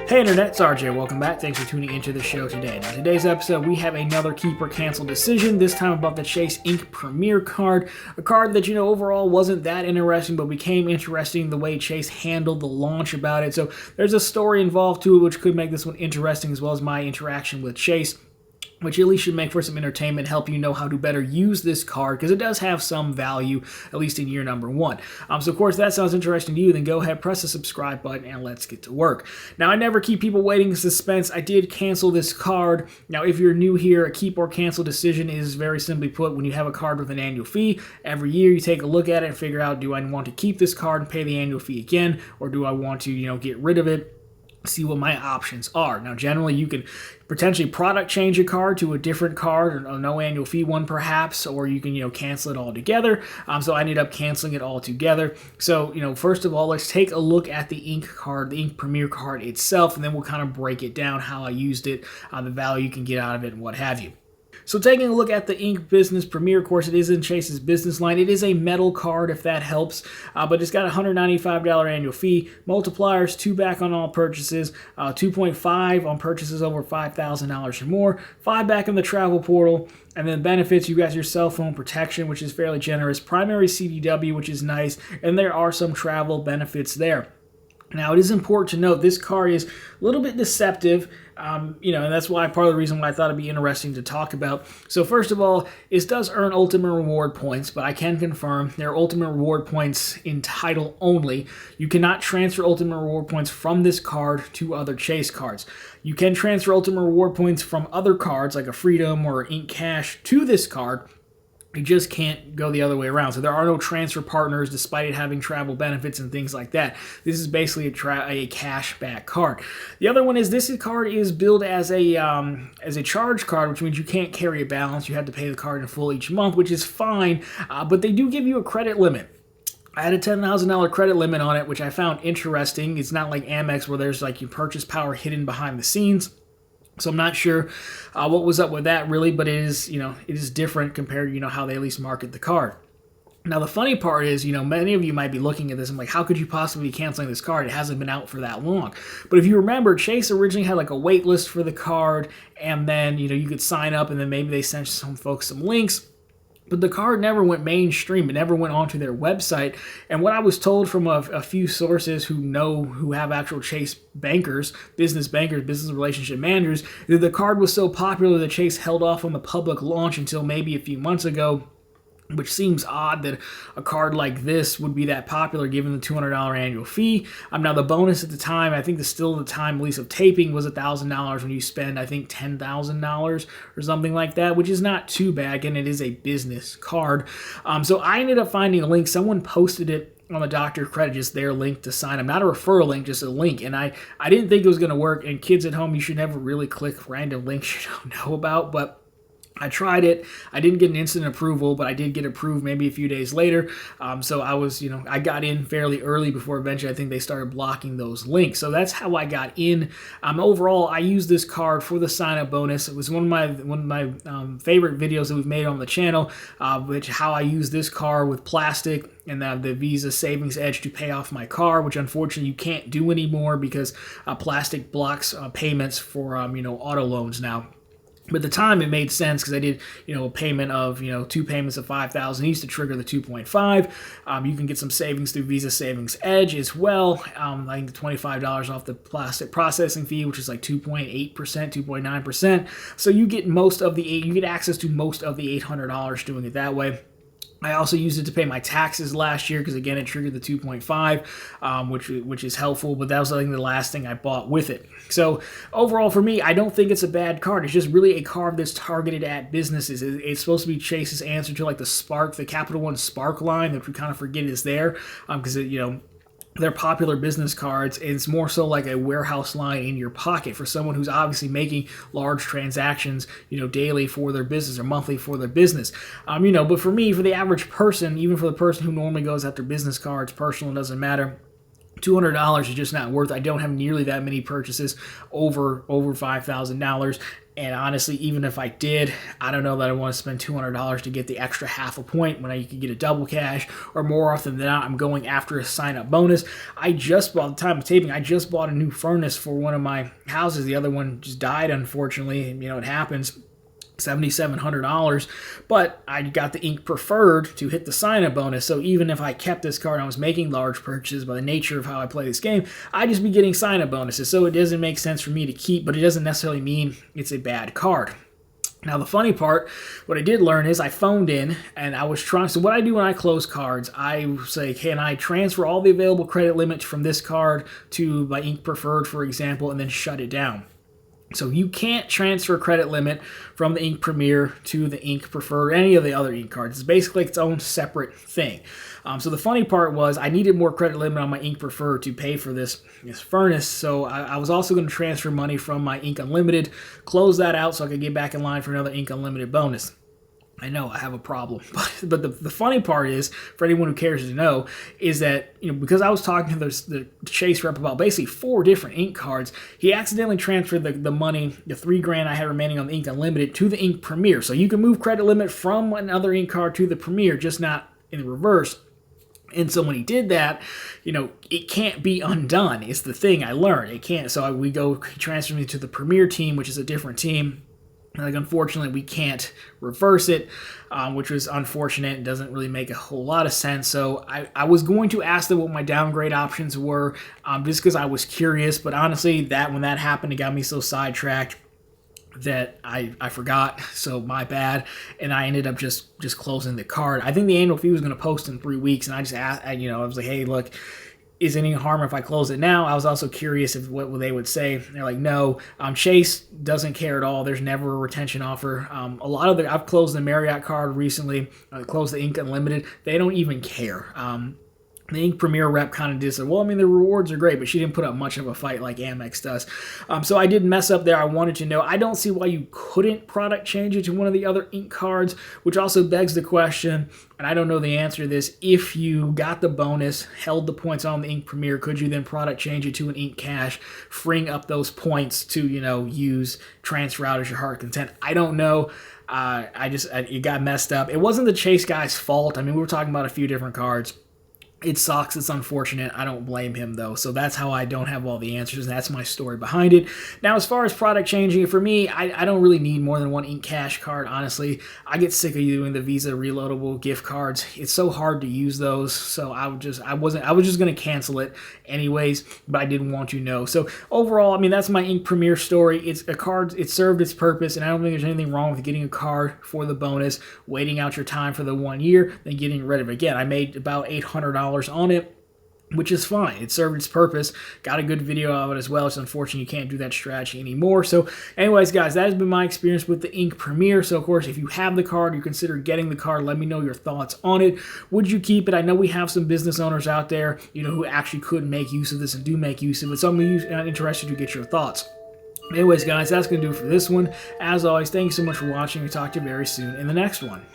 Hey Internet, it's RJ. Welcome back. Thanks for tuning into the show today. Now, today's episode, we have another keep or cancel decision, this time about the Chase Ink Premier card, a card that, overall wasn't that interesting, but became interesting the way Chase handled the launch about it. So there's a story involved to it, which could make this one interesting, as well as my interaction with Chase, which at least should make for some entertainment, help you know how to better use this card, because it does have some value, at least in year number one. So of course, if that sounds interesting to you, then go ahead, press the subscribe button, and let's get to work. Now, I never keep people waiting in suspense. I did cancel this card. Now, if you're new here, a keep or cancel decision is very simply put, when you have a card with an annual fee, every year you take a look at it and figure out, do I want to keep this card and pay the annual fee again, or do I want to, get rid of it? See what my options are. Now, generally, you can potentially product change a card to a different card, or no annual fee one perhaps, or you can, cancel it all together. So I ended up canceling it all together. So, first of all, let's take a look at the Ink card, the Ink Premier card itself, and then we'll kind of break it down, how I used it, the value you can get out of it, and what have you. So taking a look at the Ink Business Premier, of course, it is in Chase's business line. It is a metal card, if that helps, but it's got a $195 annual fee, multipliers, 2 back on all purchases, 2.5 on purchases over $5,000 or more, 5 back in the travel portal, and then benefits, you got your cell phone protection, which is fairly generous, primary CDW, which is nice, and there are some travel benefits there. Now, it is important to note this card is a little bit deceptive, and that's why part of the reason why I thought it'd be interesting to talk about. So first of all, it does earn Ultimate Reward points, but I can confirm there are Ultimate Reward points in title only. You cannot transfer Ultimate Reward points from this card to other Chase cards. You can transfer Ultimate Reward points from other cards, like a Freedom or Ink Cash, to this card. You just can't go the other way around. So there are no transfer partners, despite it having travel benefits and things like that. This is basically a cash-back card. The other one is this card is billed as a charge card, which means you can't carry a balance. You have to pay the card in full each month, which is fine, but they do give you a credit limit. I had a $10,000 credit limit on it, which I found interesting. It's not like Amex where there's like your purchase power hidden behind the scenes. So I'm not sure what was up with that really, but it is different compared to, how they at least market the card. Now, the funny part is, many of you might be looking at this and like, how could you possibly be canceling this card? It hasn't been out for that long. But if you remember, Chase originally had like a wait list for the card, and then, you could sign up, and then maybe they sent some folks some links. But the card never went mainstream. It never went onto their website. And what I was told from a few sources who have actual Chase bankers, business relationship managers, that the card was so popular that Chase held off on the public launch until maybe a few months ago, which seems odd that a card like this would be that popular given the $200 annual fee. Now, the bonus at the time, I think the time at least of taping was $1,000 when you spend, I think, $10,000 or something like that, which is not too bad, and it is a business card. So I ended up finding a link. Someone posted it on the Dr. Credit, just their link to sign up. Not a referral link, just a link. And I didn't think it was going to work. And kids at home, you should never really click random links you don't know about, but I tried it. I didn't get an instant approval, but I did get approved maybe a few days later. So I was, I got in fairly early before eventually I think they started blocking those links. So that's how I got in. Overall, I used this card for the sign-up bonus. It was one of my favorite videos that we've made on the channel, which how I use this card with plastic and the Visa Savings Edge to pay off my car, which unfortunately you can't do anymore because plastic blocks payments for auto loans now. But at the time, it made sense because I did, a payment of, 2 payments of $5,000 each to trigger the 2.5. You can get some savings through Visa Savings Edge as well. I think the $25 off the plastic processing fee, which is like 2.8%, 2.9%. So you get access to most of the $800 doing it that way. I also used it to pay my taxes last year because, again, it triggered the 2.5, which is helpful, but that was, I think, the last thing I bought with it. So overall, for me, I don't think it's a bad card. It's just really a card that's targeted at businesses. It's supposed to be Chase's answer to, like, the Capital One Spark line, which we kind of forget is there because, they're popular business cards, and it's more so like a warehouse line in your pocket for someone who's obviously making large transactions, daily for their business or monthly for their business. But for me, for the average person, even for the person who normally goes after business cards, personal, doesn't matter. $200 is just not worth it. I don't have nearly that many purchases over $5,000. And honestly, even if I did, I don't know that I want to spend $200 to get the extra half a point when you could get a double cash, or more often than not, I'm going after a sign-up bonus. I just bought, at the time of taping, I just bought a new furnace for one of my houses. The other one just died, unfortunately. You know, it happens. $7,700, but I got the ink preferred to hit the sign-up bonus. So even if I kept this card and I was making large purchases, by the nature of how I play this game, I'd just be getting sign-up bonuses. So it doesn't make sense for me to keep, but it doesn't necessarily mean it's a bad card. Now, the funny part, what I did learn is I phoned in and I was trying. So what I do when I close cards, I say, can I transfer all the available credit limits from this card to my ink preferred, for example, and then shut it down. So you can't transfer credit limit from the Ink Premier to the Ink Preferred or any of the other ink cards. It's basically its own separate thing. So the funny part was I needed more credit limit on my Ink Preferred to pay for this furnace. So I was also going to transfer money from my Ink Unlimited, close that out so I could get back in line for another Ink Unlimited bonus. I know I have a problem, but the funny part is, for anyone who cares to know, is that, you know, because I was talking to the Chase rep about basically 4 different ink cards, he accidentally transferred the money, the $3,000 I had remaining on the Ink Unlimited, to the Ink Premier. So you can move credit limit from another ink card to the Premier, just not in the reverse. And so when he did that, you know, it can't be undone. It's the thing I learned. It can't. So he transferred me to the Premier team, which is a different team. Like, unfortunately, we can't reverse it, which was unfortunate. It doesn't really make a whole lot of sense. So I was going to ask them what my downgrade options were, just because I was curious. But honestly, when that happened, it got me so sidetracked that I forgot. So my bad. And I ended up just closing the card. I think the annual fee was going to post in 3 weeks, and I just asked, I was like, hey, look, is any harm if I close it now? I was also curious if what they would say. They're like, no. Chase doesn't care at all. There's never a retention offer. I've closed the Marriott card recently. I closed the Ink Unlimited. They don't even care. The Ink Premier rep kind of did say, well, I mean, the rewards are great, but she didn't put up much of a fight like Amex does. So I did mess up there. I wanted to know. I don't see why you couldn't product change it to one of the other ink cards, which also begs the question, and I don't know the answer to this, if you got the bonus, held the points on the Ink Premier, could you then product change it to an Ink Cash, freeing up those points to, use, transfer out as your heart content? I don't know. It got messed up. It wasn't the Chase guy's fault. I mean, we were talking about a few different cards. It sucks. It's unfortunate. I don't blame him, though. So that's how I don't have all the answers, and that's my story behind it. Now, as far as product changing, for me, I don't really need more than one Ink Cash card, honestly. I get sick of doing the Visa reloadable gift cards. It's so hard to use those, so I was just going to cancel it anyways, but I didn't want you to know. So overall, I mean, that's my Ink Premier story. It's a card. It served its purpose, and I don't think there's anything wrong with getting a card for the bonus, waiting out your time for the 1 year, then getting rid of it. Again, I made about $800 on it, which is fine. It served its purpose. Got a good video of it as well. It's unfortunate you can't do that strategy anymore. So anyways, guys, that has been my experience with the Ink Premier. So of course, if you have the card, you consider getting the card, let me know your thoughts on it. Would you keep it? I know we have some business owners out there, who actually could make use of this and do make use of it. So I'm interested to get your thoughts. Anyways, guys, that's going to do it for this one. As always, thank you so much for watching. We'll talk to you very soon in the next one.